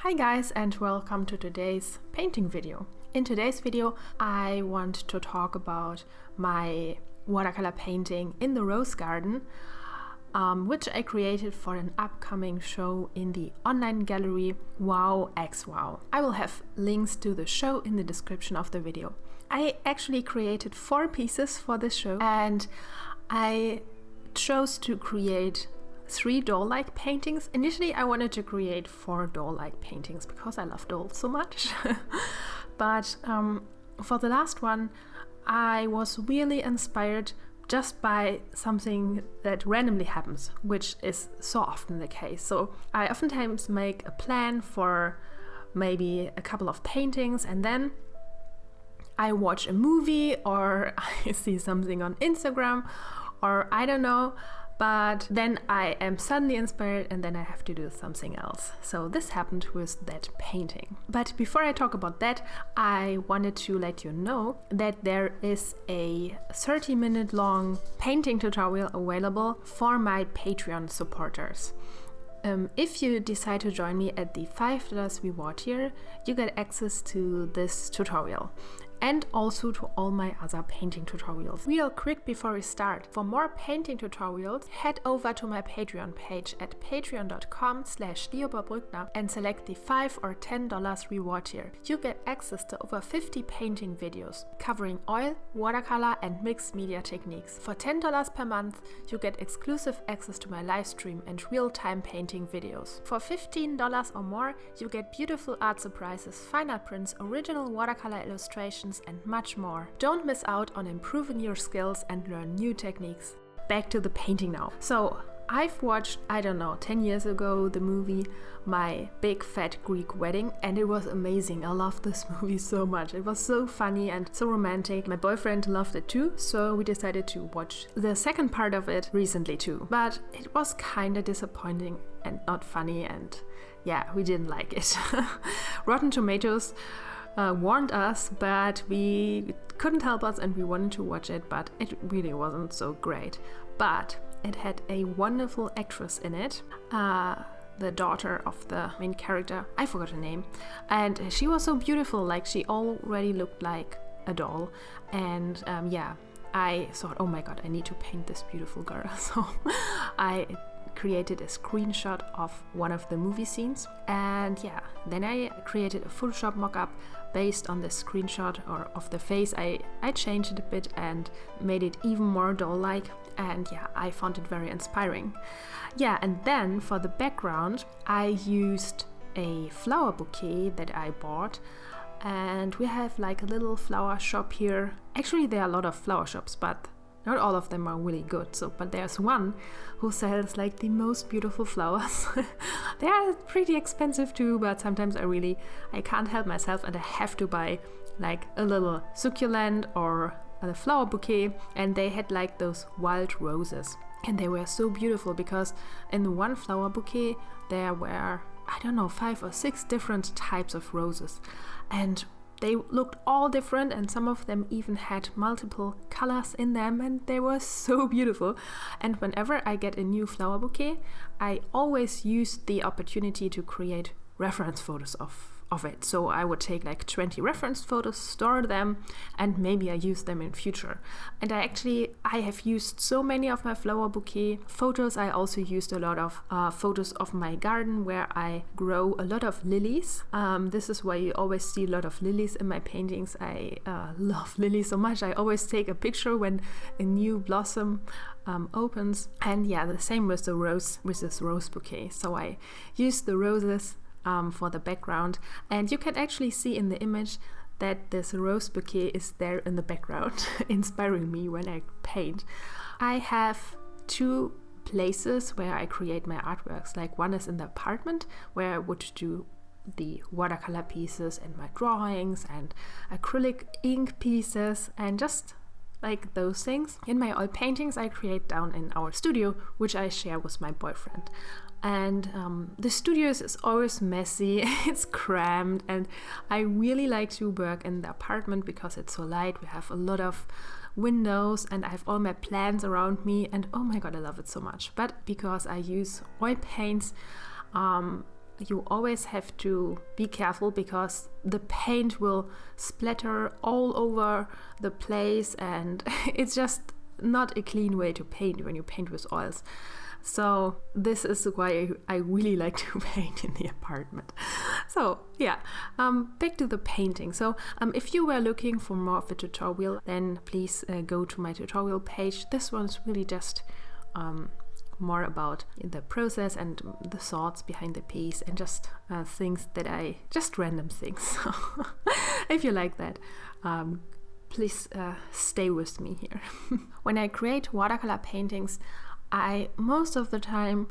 Hi guys, and welcome to today's painting video. In today's video I want to talk about my watercolor painting in the rose garden, which I created for an upcoming show in the online gallery WowxWow. I will have links to the show in the description of the video. I actually created 4 pieces for this show, and I chose to create 3 doll-like paintings. Initially I wanted to create 4 doll-like paintings because I love dolls so much. But for the last one I was really inspired just by something that randomly happens, which is so often the case. So I oftentimes make a plan for maybe a couple of paintings, and then I watch a movie or I see something on Instagram or I don't know, but then I am suddenly inspired and then I have to do something else. So this happened with that painting. But before I talk about that, I wanted to let you know that there is a 30-minute long painting tutorial available for my Patreon supporters. If you decide to join me at the $5 reward tier, you get access to this tutorial and also to all my other painting tutorials. Real quick before we start, for more painting tutorials, head over to my Patreon page at patreon.com/leopoldbrückner and select the $5 or $10 reward tier. You get access to over 50 painting videos covering oil, watercolor and mixed media techniques. For $10 per month, you get exclusive access to my live stream and real-time painting videos. For $15 or more, you get beautiful art surprises, fine art prints, original watercolor illustrations and much more. Don't miss out on improving your skills and learn new techniques. Back to the painting now. So I've watched, 10 years ago, the movie My Big Fat Greek Wedding, and it was amazing. I loved this movie so much. It was so funny and so romantic. My boyfriend loved it too, so we decided to watch the second part of it recently too. But it was kinda disappointing and not funny, and yeah, we didn't like it. Rotten Tomatoes warned us, but we couldn't help us and we wanted to watch it, but it really wasn't so great. But it had a wonderful actress in it, the daughter of the main character, I forgot her name, and she was so beautiful, like she already looked like a doll. And I thought, oh my god, I need to paint this beautiful girl. So I created a screenshot of one of the movie scenes, and then I created a Photoshop mock-up based on the screenshot or of the face. I changed it a bit and made it even more doll-like, and I found it very inspiring. And then for the background I used a flower bouquet that I bought, and we have like a little flower shop here. Actually there are a lot of flower shops, but not all of them are really good. But there's one who sells like the most beautiful flowers. They are pretty expensive too, but sometimes I can't help myself and I have to buy like a little succulent or a flower bouquet. And they had like those wild roses, and they were so beautiful because in the one flower bouquet there were 5 or 6 different types of roses, and they looked all different, and some of them even had multiple colors in them, and they were so beautiful. And whenever I get a new flower bouquet, I always use the opportunity to create reference photos of it. So I would take like 20 reference photos, store them, and maybe I use them in future. And I have used so many of my flower bouquet photos. I also used a lot of photos of my garden where I grow a lot of lilies. This is why you always see a lot of lilies in my paintings. I love lilies so much. I always take a picture when a new blossom opens. And the same with the rose, with this rose bouquet. So I used the roses for the background, and you can actually see in the image that this rose bouquet is there in the background inspiring me when I paint. I have 2 places where I create my artworks. Like one is in the apartment where I would do the watercolor pieces and my drawings and acrylic ink pieces and just like those things. In my oil paintings I create down in our studio, which I share with my boyfriend. And the studio is always messy, it's cramped, and I really like to work in the apartment because it's so light. We have a lot of windows and I have all my plants around me, and oh my god, I love it so much. But because I use oil paints, you always have to be careful because the paint will splatter all over the place, and it's just not a clean way to paint when you paint with oils. So this is why I really like to paint in the apartment. So yeah, back to the painting. So if you were looking for more of a tutorial, then please go to my tutorial page. This one's really just more about the process and the thoughts behind the piece, and just things that just random things. So if you like that, please stay with me here. When I create watercolor paintings, I most of the time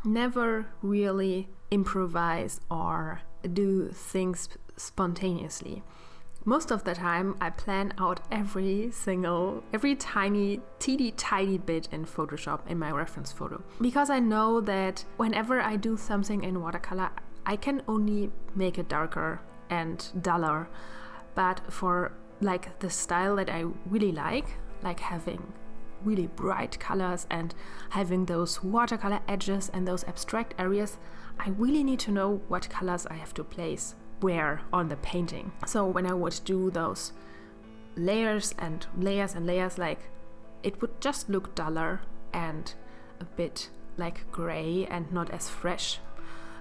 never really improvise or do things spontaneously. Most of the time I plan out every tiny, teeny tiny bit in Photoshop in my reference photo, because I know that whenever I do something in watercolor, I can only make it darker and duller. But for like the style that I really like having really bright colors and having those watercolor edges and those abstract areas, I really need to know what colors I have to place where on the painting. So when I would do those layers and layers and layers, like, it would just look duller and a bit like gray and not as fresh.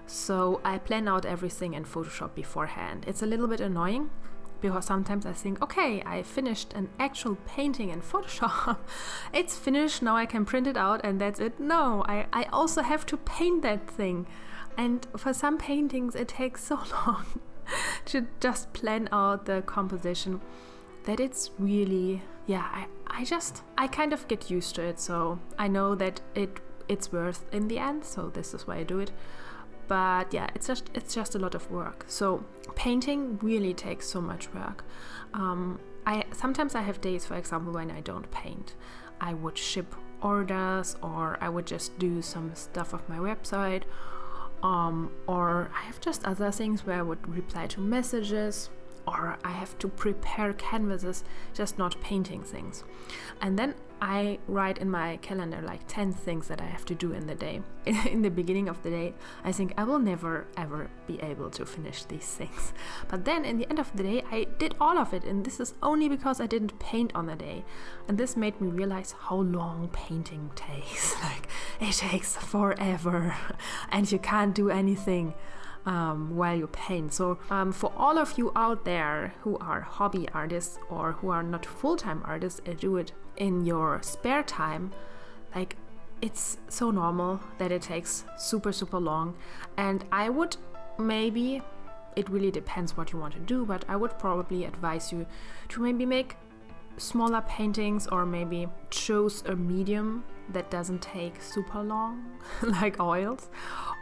So I plan out everything in Photoshop beforehand. It's a little bit annoying because sometimes I think, okay, I finished an actual painting in Photoshop. It's finished, now I can print it out and that's it. No, I also have to paint that thing. And for some paintings it takes so long to just plan out the composition that it's really, yeah, I kind of get used to it. So I know that it's worth in the end, so this is why I do it. But yeah, it's just a lot of work. So painting really takes so much work. Sometimes I have days, for example, when I don't paint. I would ship orders, or I would just do some stuff off my website, or I have just other things where I would reply to messages, or I have to prepare canvases, just not painting things. And then I write in my calendar like 10 things that I have to do in the day. In the beginning of the day, I think I will never ever be able to finish these things. But then in the end of the day, I did all of it, and this is only because I didn't paint on the day. And this made me realize how long painting takes. Like, it takes forever and you can't do anything while you paint. So for all of you out there who are hobby artists or who are not full-time artists and do it in your spare time, like, it's so normal that it takes super long. And I would maybe, it really depends what you want to do, but I would probably advise you to maybe make smaller paintings, or maybe choose a medium that doesn't take super long, like oils.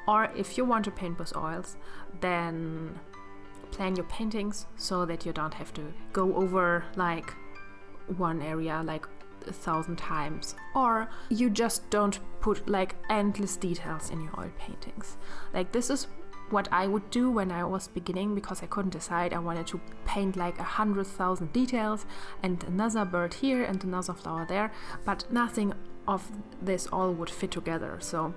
Or if you want to paint with oils, then plan your paintings so that you don't have to go over like one area like 1,000 times, or you just don't put like endless details in your oil paintings. Like, this is what I would do when I was beginning, because I couldn't decide. I wanted to paint like 100,000 details and another bird here and another flower there, but nothing of this all would fit together. So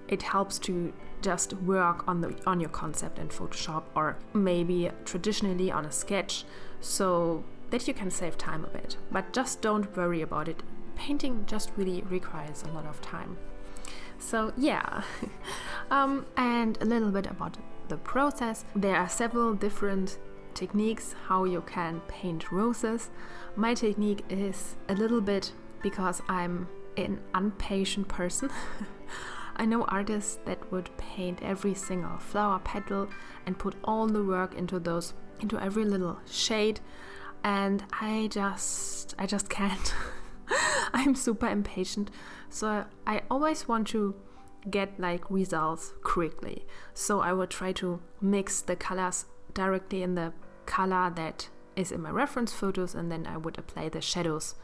it helps to just work on your concept in Photoshop, or maybe traditionally on a sketch, so that you can save time a bit. But just don't worry about it. Painting just really requires a lot of time. So yeah, and a little bit about the process. There are several different techniques how you can paint roses. My technique is a little bit, because I'm an impatient person. I know artists that would paint every single flower petal and put all the work into every little shade, and I just can't. I'm super impatient, so I always want to get like results quickly. So I would try to mix the colors directly in the color that is in my reference photos, and then I would apply the shadows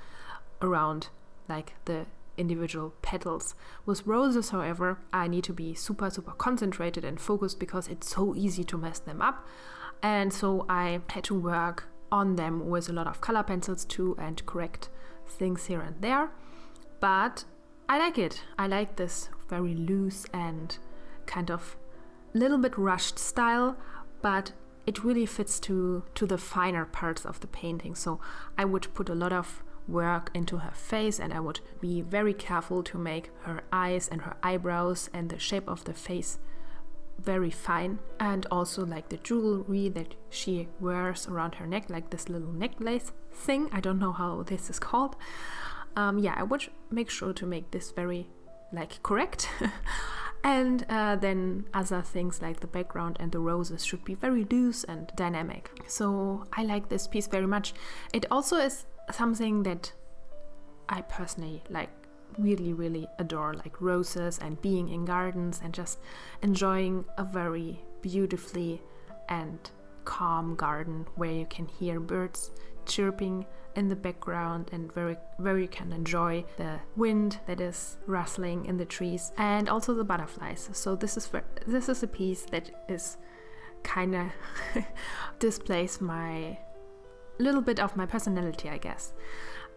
around like the individual petals. With roses, however, I need to be super concentrated and focused, because it's so easy to mess them up. And so I had to work on them with a lot of color pencils too, and correct things here and there. But I like it. I like this very loose and kind of little bit rushed style, but it really fits to the finer parts of the painting. So I would put a lot of work into her face, and I would be very careful to make her eyes and her eyebrows and the shape of the face very fine, and also like the jewelry that she wears around her neck, like this little necklace thing. I don't know how this is called. I would make sure to make this very like correct. And then other things like the background and the roses should be very loose and dynamic. So I like this piece very much. It also is something that I personally like, really adore, like roses and being in gardens and just enjoying a very beautifully and calm garden where you can hear birds chirping in the background and where you can enjoy the wind that is rustling in the trees and also the butterflies. So this is a piece that is kind of displays my little bit of my personality, I guess.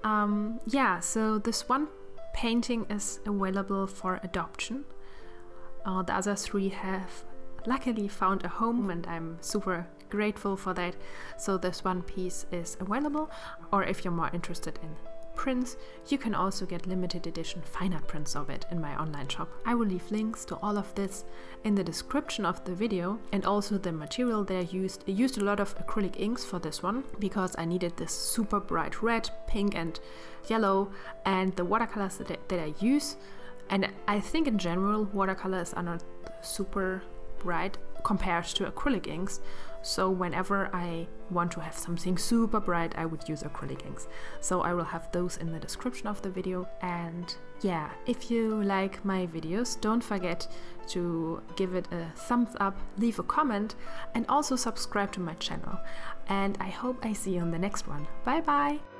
So this one painting is available for adoption. The other three have luckily found a home, and I'm super grateful for that. So this one piece is available, or if you're more interested in prints, you can also get limited edition fine art prints of it in my online shop. I will leave links to all of this in the description of the video, and also the material that I used. I used a lot of acrylic inks for this one because I needed this super bright red, pink and yellow, and the watercolors that I use, and I think in general watercolors are not super bright compared to acrylic inks. So whenever I want to have something super bright, I would use acrylic inks. So I will have those in the description of the video. And yeah, if you like my videos, don't forget to give it a thumbs up, leave a comment, and also subscribe to my channel. And I hope I see you on the next one. Bye bye!